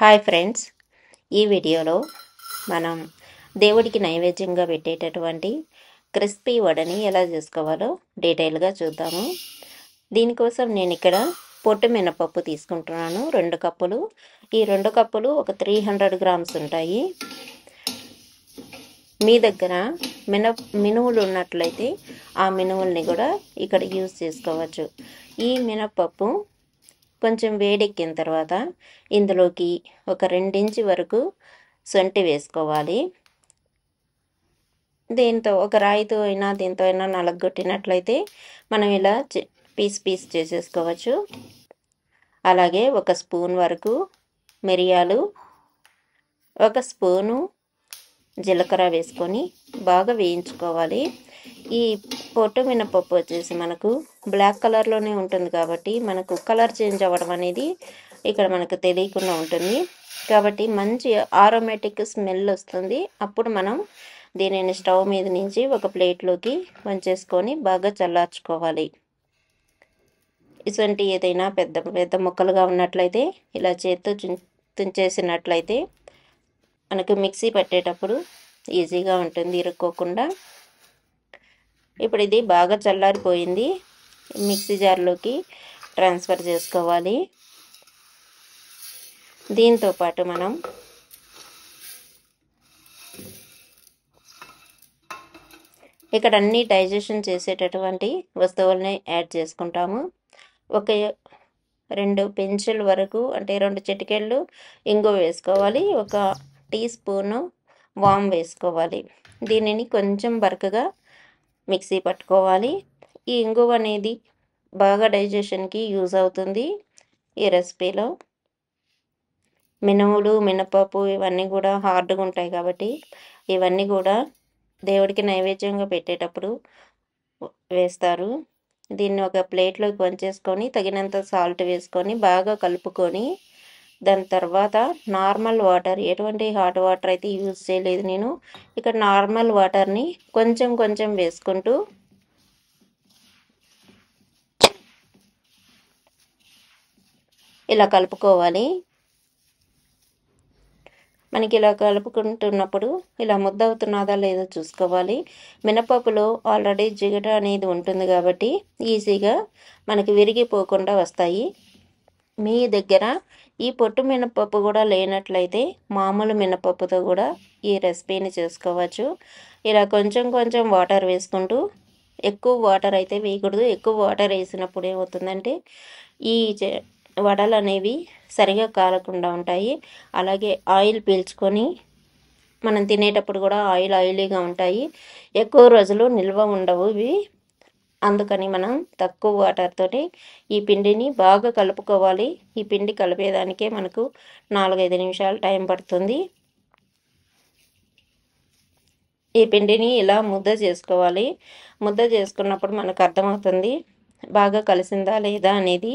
Hi friends, ఈ వీడియోలో మనం దేవుడికి నైవేద్యంగా పెట్టేటటువంటి క్రిస్పీ వడని ఎలా చేసుకోవాలో డీటెయిల్గా చూద్దాము. దీనికోసం నేను ఇక్కడ పొట్టు మినపప్పు తీసుకుంటున్నాను 2 కప్పులు. ఈ 2 కప్పులు ఒక 300 గ్రామ్స్ ఉంటాయి. మీ దగ్గర మినుములు ఉన్నట్లయితే ఆ మినుముల్ని కూడా ఇక్కడ యూజ్ చేసుకోవచ్చు. ఈ మినపప్పు కొంచెం వేడెక్కిన తర్వాత ఇందులోకి ఒక 2 ఇంచు వరకు సొంటి వేసుకోవాలి. దీంతో ఒక రాయితో అయినా దీంతో అయినా నలగొట్టినట్లయితే మనం ఇలా పీస్ చేసేసుకోవచ్చు. అలాగే 1 స్పూన్ వరకు మిరియాలు, 1 స్పూను జీలకర్ర వేసుకొని బాగా వేయించుకోవాలి. ఈ పొట్టు మినపప్పు వచ్చేసి మనకు బ్లాక్ కలర్లోనే ఉంటుంది కాబట్టి మనకు కలర్ చేంజ్ అవ్వడం అనేది ఇక్కడ మనకు తెలియకుండా ఉంటుంది. కాబట్టి మంచి ఆరోమేటిక్ స్మెల్ వస్తుంది. అప్పుడు మనం దీనిని స్టవ్ మీద నుంచి ఒక ప్లేట్లోకి వంచేసుకొని బాగా చల్లార్చుకోవాలి. ఇటువంటి ఏదైనా పెద్ద ముక్కలుగా ఉన్నట్లయితే ఇలా చేత్తో తుంచేసినట్లయితే మనకు మిక్సీ పట్టేటప్పుడు ఈజీగా ఉంటుంది, ఇరుక్కోకుండా. ఇప్పుడు ఇది బాగా చల్లారిపోయింది. మిక్సీ జార్లోకి ట్రాన్స్ఫర్ చేసుకోవాలి. దీంతో పాటు మనం ఇక్కడ అన్ని డైజెషన్ చేసేటటువంటి వస్తువుల్ని యాడ్ చేసుకుంటాము. ఒక 2 పెంచుల వరకు అంటే 2 చిటికెళ్ళు ఇంగువ వేసుకోవాలి. 1 టీ స్పూను వామ్ వేసుకోవాలి. దీనిని కొంచెం బరకగా మిక్సీ పట్టుకోవాలి. ఈ ఇంగువ అనేది బాగా డైజెషన్కి యూజ్ అవుతుంది ఈ రెసిపీలో. మినుములు, మినపప్పు ఇవన్నీ కూడా హార్డ్గా ఉంటాయి కాబట్టి ఇవన్నీ కూడా దేవుడికి నైవేద్యంగా పెట్టేటప్పుడు వేస్తారు. దీన్ని ఒక ప్లేట్లోకి వంచేసుకొని తగినంత సాల్ట్ వేసుకొని బాగా కలుపుకొని దాని తర్వాత నార్మల్ వాటర్, ఎటువంటి హాట్ వాటర్ అయితే యూజ్ చేయలేదు నేను. ఇక్కడ నార్మల్ వాటర్ని కొంచెం వేసుకుంటూ ఇలా కలుపుకోవాలి. మనకి ఇలా కలుపుకుంటున్నప్పుడు ఇలా ముద్ద అవుతున్నదా లేదో చూసుకోవాలి. మినపప్పులో ఆల్రెడీ జిగట అనేది ఉంటుంది కాబట్టి ఈజీగా మనకి విరిగిపోకుండా వస్తాయి. మీ దగ్గర ఈ పొట్టు మినపప్పు కూడా లేనట్లయితే మామూలు మినపప్పుతో కూడా ఈ రెసిపీని చేసుకోవచ్చు. ఇలా కొంచెం వాటర్ వేసుకుంటూ, ఎక్కువ వాటర్ అయితే వేయకూడదు. ఎక్కువ వాటర్ వేసినప్పుడు ఏమవుతుందంటే ఈ వడలు అనేవి సరిగా కాలకుండా ఉంటాయి. అలాగే ఆయిల్ పీల్చుకొని మనం తినేటప్పుడు కూడా ఆయిలీగా ఉంటాయి. ఎక్కువ రోజులు నిల్వ ఉండవు ఇవి. అందుకని మనం తక్కువ వాటర్తోటి ఈ పిండిని బాగా కలుపుకోవాలి. ఈ పిండి కలిపేదానికే మనకు 4-5 నిమిషాలు టైం పడుతుంది. ఈ పిండిని ఇలా ముద్ద చేసుకోవాలి. ముద్ద చేసుకున్నప్పుడు మనకు అర్థమవుతుంది బాగా కలిసిందా లేదా అనేది.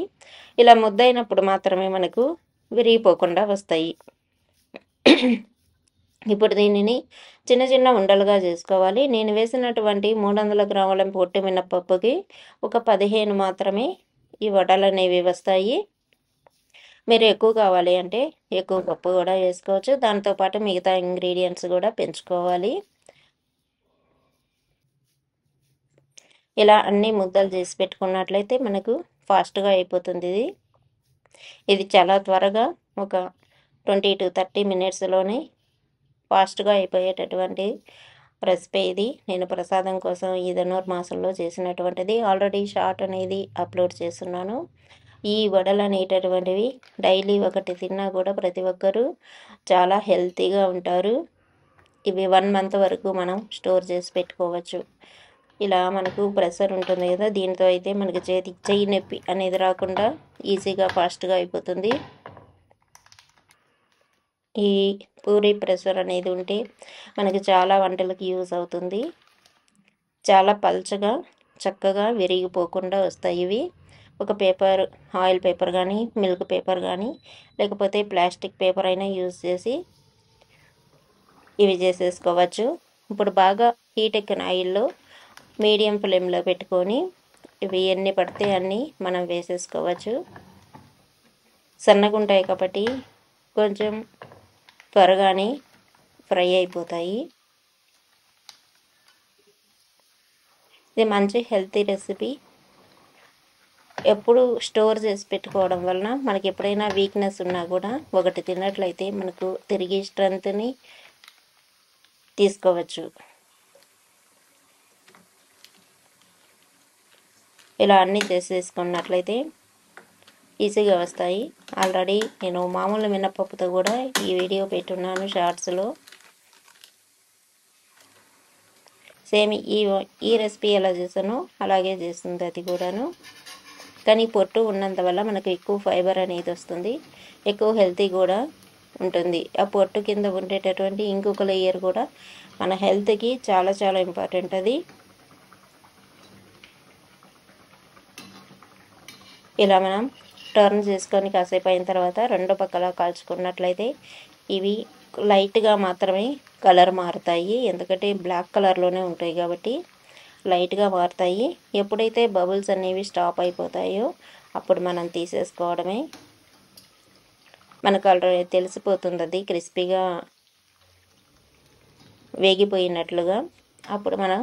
ఇలా ముద్ద అయినప్పుడు మాత్రమే మనకు విరిగిపోకుండా వస్తాయి. ఇప్పుడు దీనిని చిన్న ఉండలుగా చేసుకోవాలి. నేను వేసినటువంటి 300 గ్రాముల పొట్టు మినపప్పుకి ఒక 15 మాత్రమే ఈ వడలు అనేవి వస్తాయి. మీరు ఎక్కువ కావాలి అంటే ఎక్కువ పప్పు కూడా వేసుకోవచ్చు. దాంతోపాటు మిగతా ఇంగ్రీడియంట్స్ కూడా పెంచుకోవాలి. ఇలా అన్ని ముద్దలు చేసి పెట్టుకున్నట్లయితే మనకు ఫాస్ట్గా అయిపోతుంది. ఇది చాలా త్వరగా ఒక 20 to 30 మినిట్స్లోనే ఫాస్ట్గా అయిపోయేటటువంటి రెసిపీ ఇది. నేను ప్రసాదం కోసం ఈ ధనుర్మాసంలో చేసినటువంటిది. ఆల్రెడీ షార్ట్ అనేది అప్లోడ్ చేస్తున్నాను. ఈ వడలు అనేటటువంటివి డైలీ ఒకటి తిన్నా కూడా ప్రతి ఒక్కరూ చాలా హెల్తీగా ఉంటారు. ఇవి 1 మంత్ వరకు మనం స్టోర్ చేసి పెట్టుకోవచ్చు. ఇలా మనకు ప్రెషర్ ఉంటుంది కదా, దీంతో అయితే మనకి చెయ్యి నొప్పి అనేది రాకుండా ఈజీగా ఫాస్ట్గా అయిపోతుంది. ఈ పూరి ప్రెషర్ అనేది ఉంటే మనకి చాలా వంటలకి యూజ్ అవుతుంది. చాలా పల్చగా చక్కగా విరిగిపోకుండా వస్తాయి ఇవి. ఒక పేపర్, ఆయిల్ పేపర్ కానీ, మిల్క్ పేపర్ కానీ, లేకపోతే ప్లాస్టిక్ పేపర్ అయినా యూజ్ చేసి ఇవి చేసేసుకోవచ్చు. ఇప్పుడు బాగా హీట్ ఎక్కిన ఆయిల్లో మీడియం ఫ్లేమ్లో పెట్టుకొని ఇవి ఎన్ని పడితే అన్నీ మనం వేసేసుకోవచ్చు. సన్నగా ఉంటాయి కాబట్టి కొంచెం త్వరగానే ఫ్రై అయిపోతాయి. ఇది మంచి హెల్తీ రెసిపీ. ఎప్పుడు స్టోర్ చేసి పెట్టుకోవడం వలన మనకి ఎప్పుడైనా వీక్నెస్ ఉన్నా కూడా ఒకటి తిన్నట్లయితే మనకు తిరిగి స్ట్రెంత్ని తీసుకోవచ్చు. ఇలా అన్నీ చేసేసుకున్నట్లయితే ఈజీగా వస్తాయి. ఆల్రెడీ నేను మామూలు మినపప్పుతో కూడా ఈ వీడియో పెట్టున్నాను షార్ట్స్లో. సేమ్ ఈ రెసిపీ ఎలా చేసానో అలాగే చేస్తుంది అది కూడాను. కానీ పొట్టు ఉన్నంత వల్ల మనకు ఎక్కువ ఫైబర్ అనేది వస్తుంది, ఎక్కువ హెల్తీ కూడా ఉంటుంది. ఆ పొట్టు కింద ఉండేటటువంటి ఇంకొక లేయర్ కూడా మన హెల్త్కి చాలా చాలా ఇంపార్టెంట్. అది ఇలా మనం టర్న్ చేసుకొని కాసేపు అయిన తర్వాత రెండు పక్కల కాల్చుకున్నట్లయితే ఇవి లైట్గా మాత్రమే కలర్ మారుతాయి, ఎందుకంటే బ్లాక్ కలర్లోనే ఉంటాయి కాబట్టి లైట్గా మారుతాయి. ఎప్పుడైతే బబుల్స్ అనేవి స్టాప్ అయిపోతాయో అప్పుడు మనం తీసేసుకోవడమే. మనకు ఆల్రెడీ తెలిసిపోతుంది అది క్రిస్పీగా వేగిపోయినట్లుగా. అప్పుడు మనం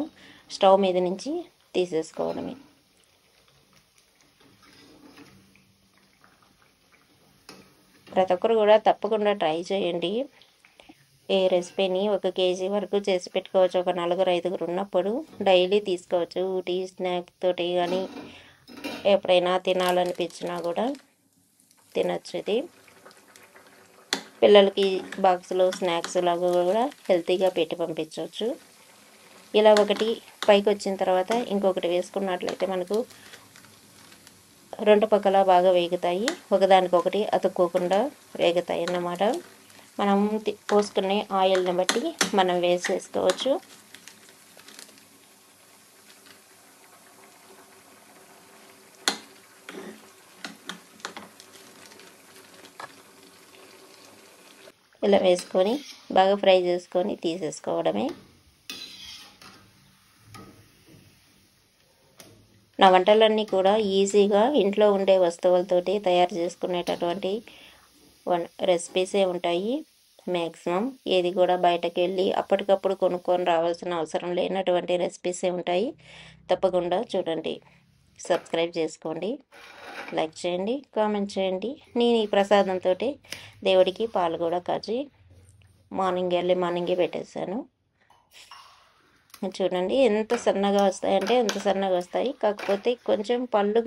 స్టవ్ మీద నుంచి తీసేసుకోవడమే. ప్రతి ఒక్కరు కూడా తప్పకుండా ట్రై చేయండి. ఈ రెసిపీని 1 కేజీ వరకు చేసి పెట్టుకోవచ్చు. ఒక 4-5 ఉన్నప్పుడు డైలీ తీసుకోవచ్చు. టీ స్నాక్ తోటి కానీ ఎప్పుడైనా తినాలనిపించినా కూడా తినచ్చు. ఇది పిల్లలకి బాక్స్లో స్నాక్స్ లాగా కూడా హెల్తీగా పెట్టి పంపించవచ్చు. ఇలా ఒకటి పైకి వచ్చిన తర్వాత ఇంకొకటి వేసుకున్నట్లయితే మనకు రెండు పక్కల బాగా వేగుతాయి, ఒకదానికొకటి అతుక్కోకుండా వేగుతాయి అన్నమాట. మనం పోసుకునే ఆయిల్ని బట్టి మనం వేసేసుకోవచ్చు. ఇలా వేసుకొని బాగా ఫ్రై చేసుకొని తీసేసుకోవడమే. నా వంటలన్నీ కూడా ఈజీగా ఇంట్లో ఉండే వస్తువులతోటి తయారు చేసుకునేటటువంటి రెసిపీసే ఉంటాయి. మ్యాక్సిమం ఏది కూడా బయటకు వెళ్ళి అప్పటికప్పుడు కొనుక్కొని రావాల్సిన అవసరం లేనటువంటి రెసిపీసే ఉంటాయి. తప్పకుండా చూడండి, సబ్స్క్రైబ్ చేసుకోండి, లైక్ చేయండి, కామెంట్ చేయండి. నేను ఈ ప్రసాదంతో దేవుడికి పాలు కూడా కాచి ఎర్లీ మార్నింగే పెట్టేశాను. చూడండి ఎంత సన్నగా వస్తాయంటే ఎంత సన్నగా వస్తాయి. కాకపోతే కొంచెం పళ్ళు